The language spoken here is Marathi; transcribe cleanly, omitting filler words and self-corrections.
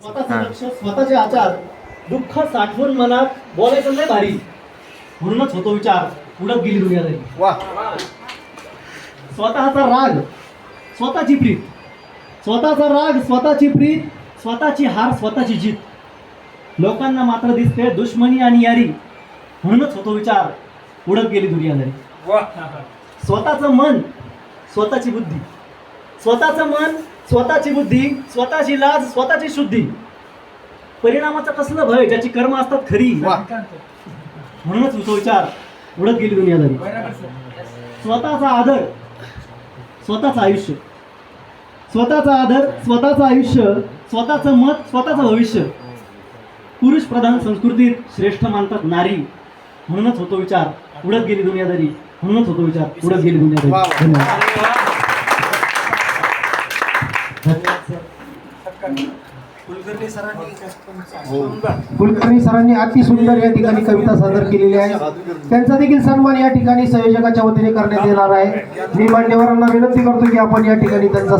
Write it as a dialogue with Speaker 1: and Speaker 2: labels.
Speaker 1: स्वतःचं लक्ष, स्वतःचे आचार, दुःख साठवून मनात बोलायचं नाही भारी, म्हणूनच होतो विचार, उडत गेली दुनियादारी. स्वतःचा राग, स्वतःची प्रीत, स्वतःचा राग, स्वतःची प्रीत, स्वतःची हार, स्वतःची जीत. लोकांना मात्र दिसते दुश्मनी आणि यारी, म्हणूनच होतो विचार, उडत गेली दुनियादारी. स्वतःचं मन, स्वतःची बुद्धी, स्वतःचं मन, स्वतःची बुद्धी, स्वतःची लाज, स्वतःची शुद्धी. परिणामाचं कसलं भय, ज्याची कर्म असतात खरी, म्हणूनच होतो विचार, उडत गेली दुनियादारी. स्वतःचा आदर, स्वतःचं आयुष्य, स्वतःचा आदर, स्वतःचं आयुष्य, स्वतःचं मत, स्वतःचं भविष्य. पुरुष प्रधान संस्कृतीत श्रेष्ठ मानतात नारी, म्हणूनच होतो विचार, उडत गेली दुनियादारी. म्हणूनच होतो विचार, उडत गेली दुनियादारी. धन्यवाद.
Speaker 2: कुलकर्णी सरांनी अति सुंदर या ठिकाणी कविता सादर केलेली आहे. त्यांचा देखील सन्मान या ठिकाणी संयोजकाच्या वतीने करण्यात येणार आहे. मी मान्यवरांना विनंती करतो की आपण या ठिकाणी त्यांचा